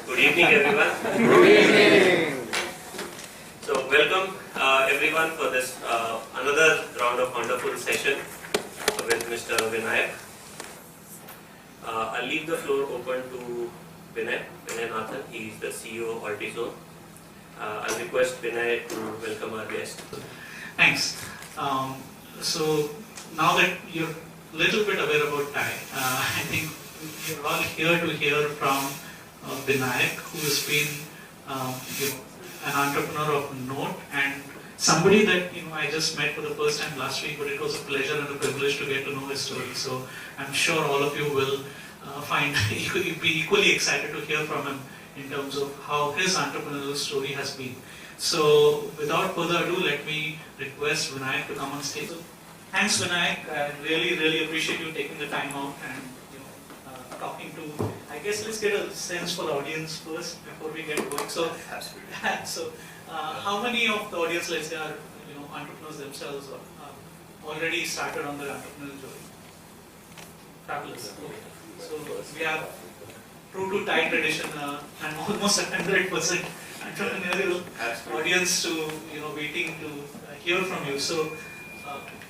Good evening, everyone. Good evening. So, welcome everyone for this another round of wonderful session with Mr. Vinayak. I'll leave the floor open to Vinay. He is the CEO of Altizone. I'll request Vinay to welcome our guest. Thanks. So now that you're a little bit aware about TiE, I think you're all here to hear from Vinayak, who has been an entrepreneur of note and somebody that I just met for the first time last week, but it was a pleasure and a privilege to get to know his story. So I'm sure all of you will be equally excited to hear from him in terms of how his entrepreneurial story has been. So without further ado, let me request Vinayak to come on stage. Thanks, Vinayak. I really appreciate you taking the time out and talking to. I guess let's get a sense for the audience first before we get going. So, Absolutely. How many of the audience, let's say, are entrepreneurs themselves or already started on their entrepreneurial journey? Fabulous. Okay. So we have true to TiE tradition and almost 100% entrepreneurial audience to waiting to hear from you. So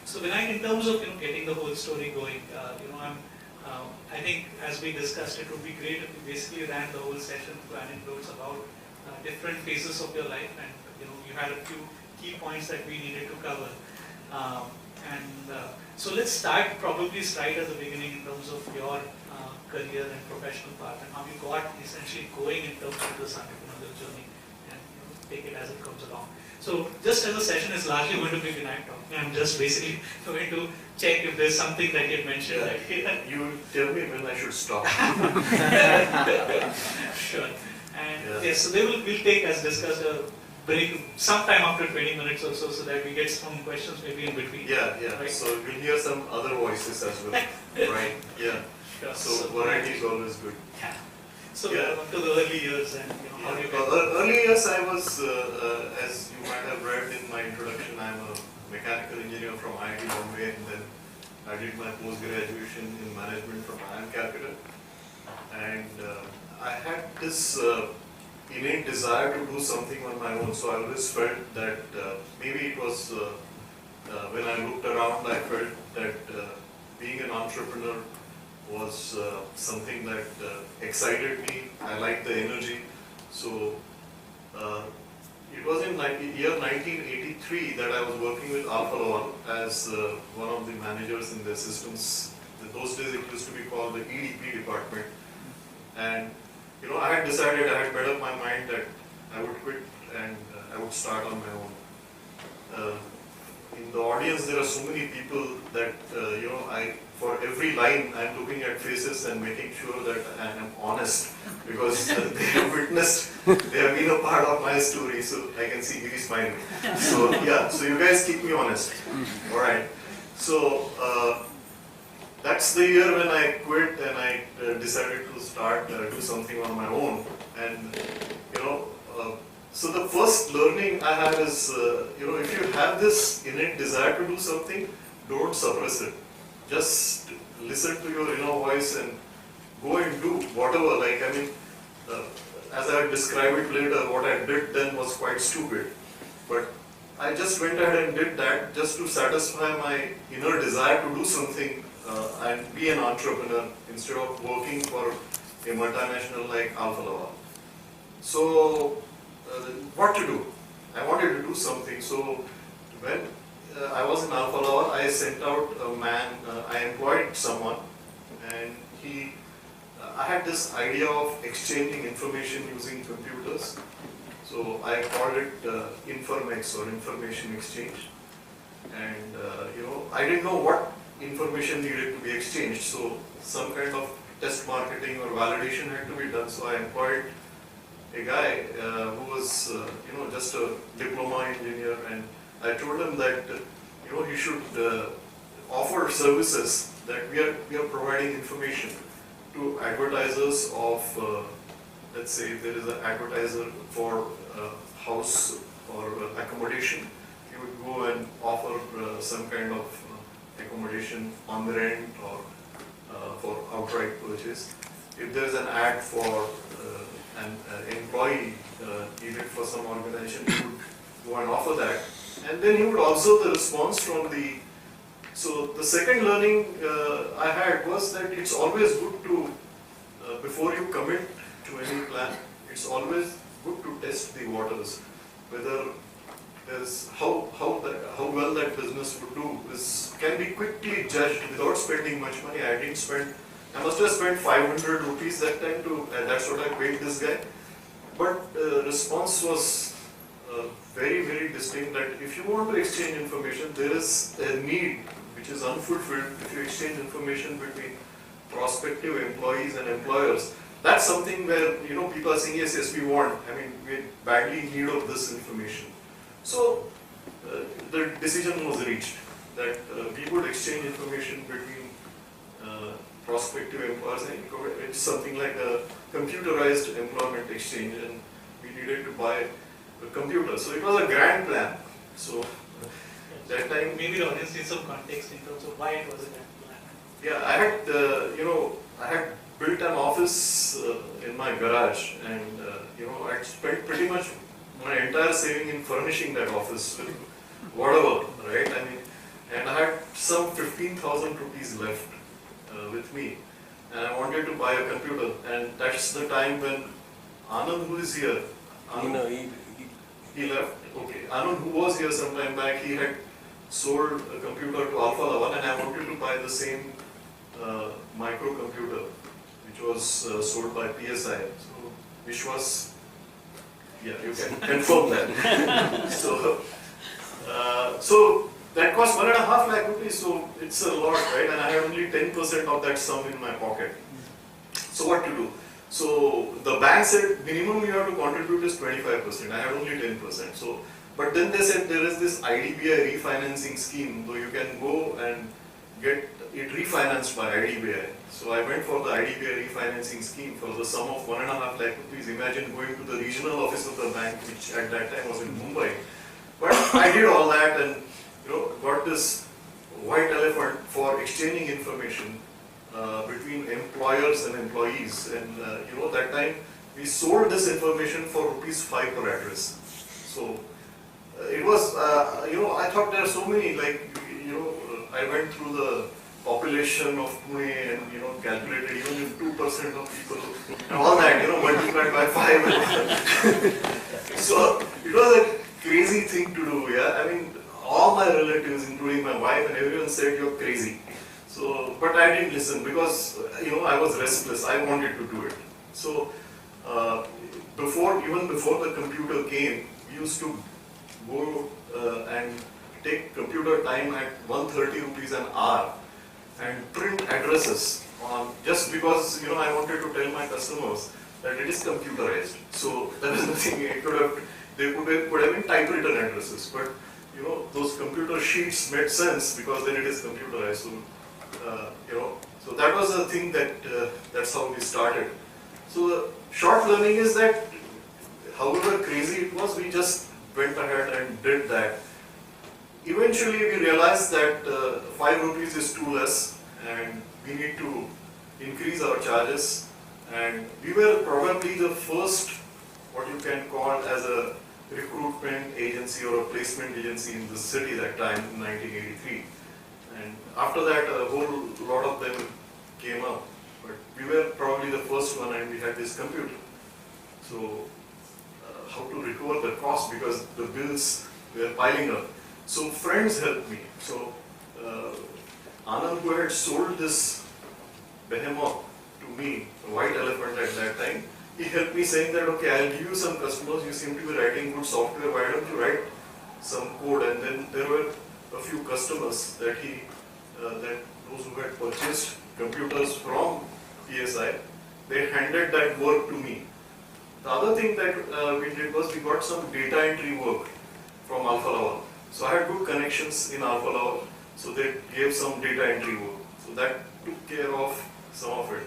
Vinayak, in terms of getting the whole story going, I think as we discussed, it would be great if we basically ran the whole session through anecdotes about different phases of your life, and you had a few key points that we needed to cover. So let's start probably right at the beginning in terms of your career and professional path and how you got essentially going in terms of this entrepreneurial journey and take it as it comes along. So just as the session is largely going to be Vinayak talking, I'm just basically going to check if there's something that you mentioned. You tell me when I should stop. Sure. And yes, so we'll take, as discussed, a break sometime after 20 minutes or so that we get some questions maybe in between. Yeah. Right? So we'll hear some other voices as well. Right? Yeah. Sure. So variety is always good. Yeah. So Yeah. to the early years and how do you get Early years I was, as you might have read in my introduction, I'm a mechanical engineer from IIT Bombay, and then I did my post-graduation in management from IIM Capital. And I had this innate desire to do something on my own, so I always felt that maybe it was when I looked around, I felt that being an entrepreneur was something that excited me. I liked the energy. So it was in year 1983 that I was working with Alpha Laval as one of the managers in the systems. In those days it used to be called the EDP department. And I had decided, I had made up my mind that I would quit and I would start on my own. In the audience there are so many people that for every line I'm looking at faces and making sure that I am honest, because they have witnessed, they have been a part of my story, so I can see Giri smiling. So yeah, so you guys keep me honest. Alright. So that's the year when I quit and I decided to start do something on my own. And so the first learning I had is, if you have this innate desire to do something, don't suppress it. Just listen to your inner voice and go and do whatever. As I will describe it later, what I did then was quite stupid. But I just went ahead and did that just to satisfy my inner desire to do something and be an entrepreneur instead of working for a multinational like Alpha Laval. So, what to do? I wanted to do something. So, when I was in Alpha Laval, I sent out a man, I employed someone, and I had this idea of exchanging information using computers. So I called it Informex, or Information Exchange. And I didn't know what information needed to be exchanged, so some kind of test marketing or validation had to be done. So I employed a guy who was just a diploma engineer, and I told him that he should offer services, that we are providing information to advertisers of, let's say if there is an advertiser for house or accommodation, he would go and offer some kind of accommodation on the rent or for outright purchase. If there is an ad for an employee needed for some organization, he would go and offer that. And then he would observe the response from the. So the second learning I had was that it's always good to, before you commit to any plan, it's always good to test the waters. Whether there's how well that business would do can be quickly judged without spending much money. I must have spent 500 rupees that time that's what I paid this guy. But the response was very, very distinct that if you want to exchange information, there is a need which is unfulfilled if you exchange information between prospective employees and employers. That's something where people are saying, yes, we want. I mean, we're badly in need of this information. So the decision was reached that we would exchange information between prospective employers, and it's something like a computerized employment exchange, and we needed to buy a computer. So it was a grand plan. So that time, maybe the audience needs some context in terms of why it was a grand plan. yeah, I had built an office in my garage, and I spent pretty much my entire saving in furnishing that office with whatever, right? I mean, and I had some 15,000 rupees left with me, and I wanted to buy a computer, and that's the time when Anand, who is here, he left. Okay, Anand, who was here some time back, he had sold a computer to Alpha Laval, and I wanted to buy the same microcomputer, which was sold by PSI. So, which was, yeah, you can confirm that. So that cost 1.5 lakh rupees, so it's a lot, right? And I had only 10% of that sum in my pocket. So what to do? So the bank said minimum you have to contribute is 25%. I had only 10%. So, but then they said there is this IDBI refinancing scheme, though you can go and get it refinanced by IDBI. So I went for the IDBI refinancing scheme for the sum of 1.5 lakh rupees. Imagine going to the regional office of the bank, which at that time was in Mumbai. But I did all that and got this white elephant for exchanging information between employers and employees. And that time we sold this information for ₹5 per address. So it was, I thought there are so many, I went through the population of Pune and calculated even if 2% of people and all that, multiplied by 5. So it was a crazy thing to do, yeah. I mean, all my relatives, including my wife and everyone said you're crazy. So, but I didn't listen because I was restless. I wanted to do it. So even before the computer came, we used to go and take computer time at 130 rupees an hour and print addresses on, just because I wanted to tell my customers that it is computerized. So there was nothing. They could have been typewritten addresses, but those computer sheets made sense because then it is computerized. So so that was the thing that's how we started. So the short learning is that, however crazy it was, we just went ahead and did that. Eventually we realized that 5 rupees is too less and we need to increase our charges, and we were probably the first, what you can call as a recruitment agency or a placement agency in the city that time in 1983. And after that a whole lot of them came up, but we were probably the first one and we had this computer. So how to recover the cost because the bills were piling up. So friends helped me. So Anand, who had sold this behemoth to me, a white elephant at that time, he helped me saying that, okay, I'll give you some customers, you seem to be writing good software, why don't you write some code? And then there were a few customers that those who had purchased computers from PSI, they handed that work to me. The other thing that we did was we got some data entry work from Alpha Laval. So I had good connections in Alpha Laval, so they gave some data entry work. So that took care of some of it.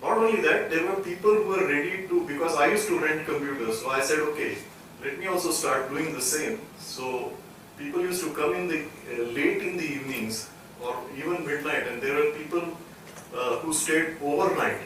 Not only that, there were people who were ready to, because I used to rent computers, so I said, okay, let me also start doing the same. So people used to come in late in the evenings or even midnight, and there were people who stayed overnight